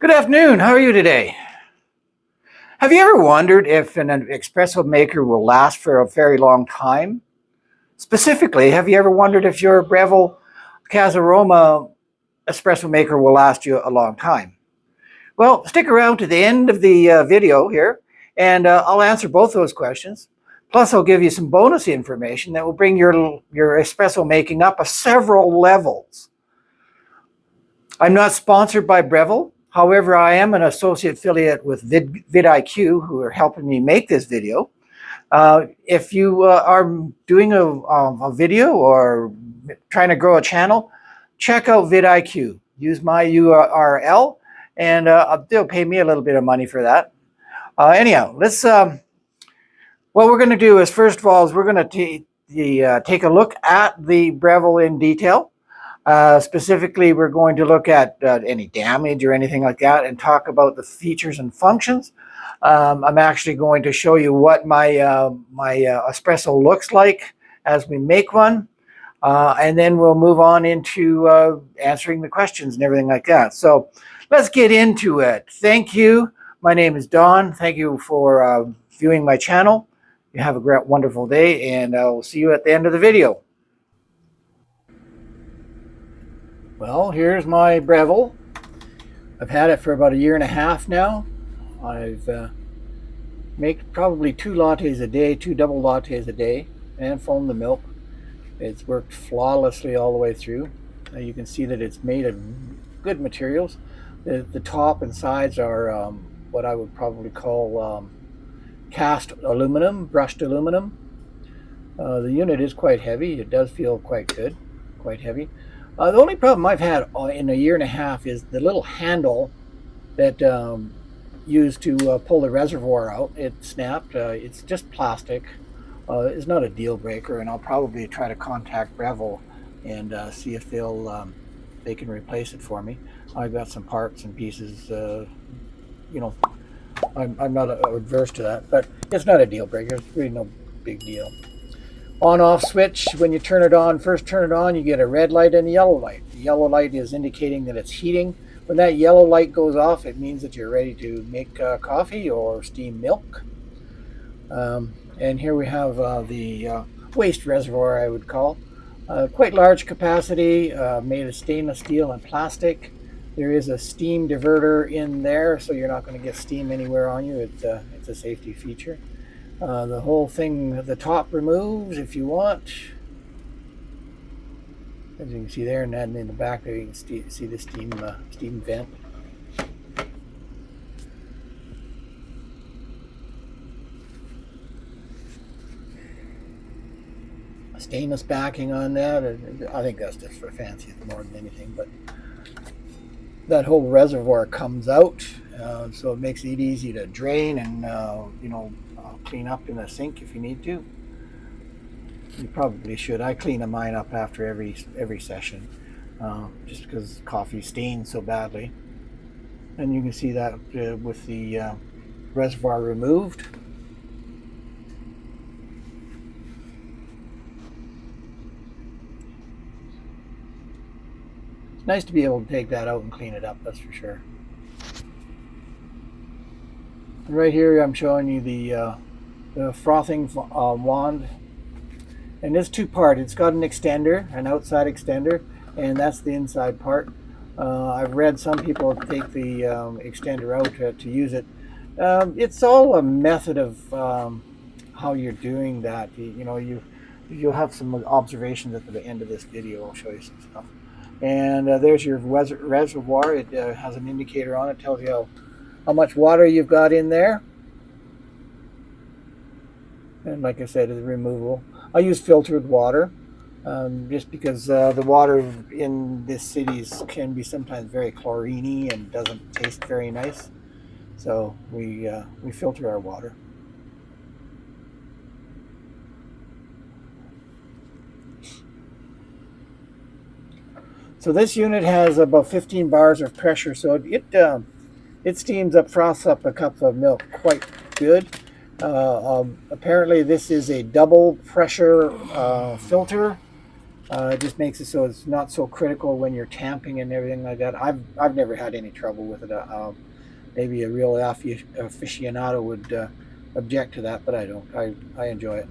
Good afternoon. How are you today? Have you ever wondered if an espresso maker will last for a very long time? Specifically, have you ever wondered if your Breville Casa Roma espresso maker will last you a long time? Well, stick around to the end of the video here, and I'll answer both those questions. Plus, I'll give you some bonus information that will bring your espresso making up several levels. I'm not sponsored by Breville. However, I am an associate affiliate with vidIQ, who are helping me make this video. If you are doing a video or trying to grow a channel, check out vidIQ. Use my URL, and they'll pay me a little bit of money for that. Anyhow, let's. What we're going to do is, first of all, is we're going to take a look at the Breville in detail. Specifically, we're going to look at any damage or anything like that and talk about the features and functions. I'm actually going to show you what my espresso looks like as we make one. And then we'll move on into answering the questions and everything like that. So let's get into it. Thank you. My name is Don. Thank you for viewing my channel. You have a great, wonderful day, and I'll see you at the end of the video. Well, here's my Breville. I've had it for about 1.5 years now. I've make probably 2 lattes a day, 2 double lattes a day, and foam the milk. It's worked flawlessly all the way through. You can see that it's made of good materials. The top and sides are what I would probably call cast aluminum, brushed aluminum. The unit is quite heavy. It does feel quite good, quite heavy. The only problem I've had in 1.5 years is the little handle that used to pull the reservoir out. It snapped. It's just plastic. It's not a deal breaker, and I'll probably try to contact Breville and see if they can replace it for me. I've got some parts and pieces. I'm not adverse to that, but it's not a deal breaker. It's really no big deal. On-off switch, when you turn it on, first turn it on, you get a red light and a yellow light. The yellow light is indicating that it's heating. When that yellow light goes off, it means that you're ready to make coffee or steam milk. And here we have the waste reservoir, I would call. Quite large capacity, made of stainless steel and plastic. There is a steam diverter in there, so you're not going to get steam anywhere on you. It's a safety feature. The whole thing, the top removes if you want. As you can see there, and then in the back there you can see the steam vent. Stainless backing on that. I think that's just for fancy more than anything, but that whole reservoir comes out, so it makes it easy to drain and clean up in the sink if you need to. You probably should. I clean mine up after every session, just because coffee stains so badly. And you can see that with the reservoir removed. It's nice to be able to take that out and clean it up, that's for sure. And right here I'm showing you the frothing wand, and it's 2-part. It's got an extender, an outside extender, and that's the inside part. I've read some people take the extender out to use it. It's all a method of how you're doing that. You'll have some observations at the end of this video. I'll show you some stuff. And there's your reservoir. It has an indicator on it. Tells you how much water you've got in there. And like I said, it's removable. I use filtered water just because the water in this city can be sometimes very chlorine-y and doesn't taste very nice. So we filter our water. So this unit has about 15 bars of pressure, so it steams up, froths up a cup of milk quite good. Apparently this is a double pressure filter, It just makes it so it's not so critical when you're tamping and everything like that. I've never had any trouble with it. Maybe a real aficionado would object to that, but I don't. I enjoy it.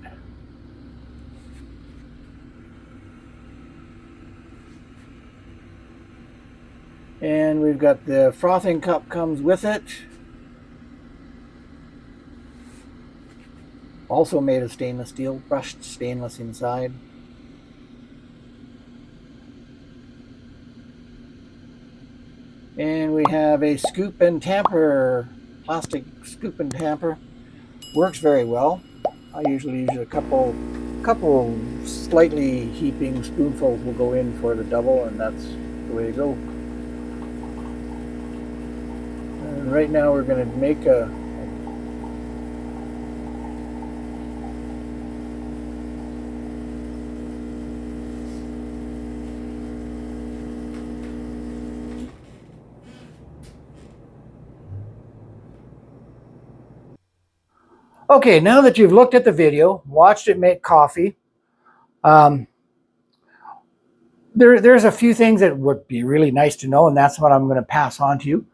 And we've got the frothing cup comes with it. Also made of stainless steel, brushed stainless inside. And we have a scoop and tamper, plastic scoop and tamper. Works very well. I usually use a couple slightly heaping spoonfuls will go in for the double, and that's the way to go. And right now we're going to make a Okay, now that you've looked at the video, watched it make coffee, there's a few things that would be really nice to know, and that's what I'm going to pass on to you.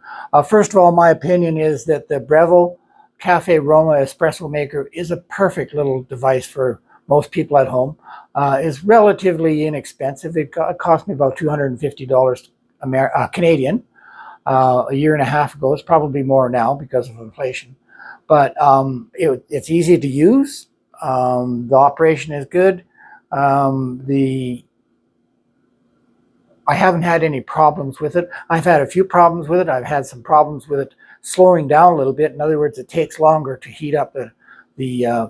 First of all, my opinion is that the Breville Cafe Roma espresso maker is a perfect little device for most people at home. It's relatively inexpensive. It cost me about $250 Canadian a year and a half ago. It's probably more now because of inflation. But it's easy to use. The operation is good. I haven't had any problems with it. I've had a few problems with it. I've had some problems with it slowing down a little bit. In other words, it takes longer to heat up the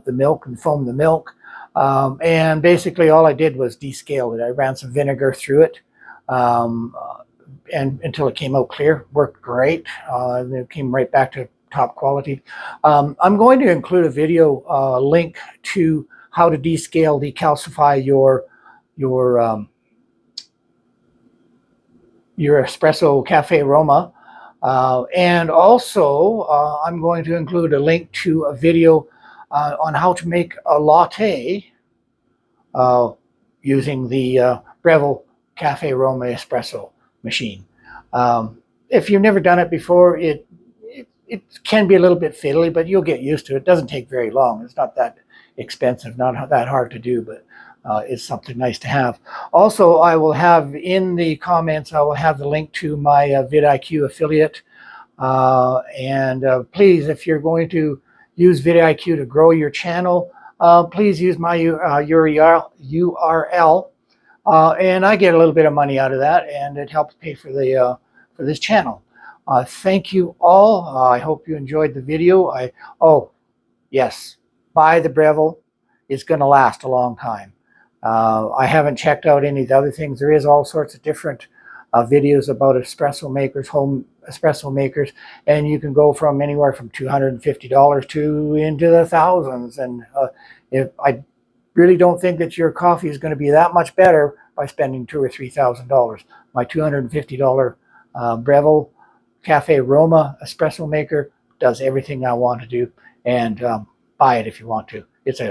milk and foam the milk. And basically all I did was descale it. I ran some vinegar through it and until it came out clear. Worked great. And it came right back to top quality. I'm going to include a video link to how to descale, decalcify your espresso Cafe Roma. And also, I'm going to include a link to a video on how to make a latte using the Breville Cafe Roma espresso machine. If you've never done it before, it can be a little bit fiddly, but you'll get used to it. It doesn't take very long. It's not that expensive, not that hard to do, but it's something nice to have. Also, I will have in the comments, I will have the link to my vidIQ affiliate. Please, if you're going to use vidIQ to grow your channel, please use my URL. And I get a little bit of money out of that, and it helps pay for this channel. Thank you all. I hope you enjoyed the video. Oh, yes, buy the Breville. It's going to last a long time. I haven't checked out any of the other things. There is all sorts of different videos about espresso makers, home espresso makers, and you can go from anywhere from $250 to into the thousands. And if I really don't think that your coffee is going to be that much better by spending $2,000 or $3,000. My $250 Breville Cafe Roma espresso maker does everything I want to do, and buy it if you want to. It's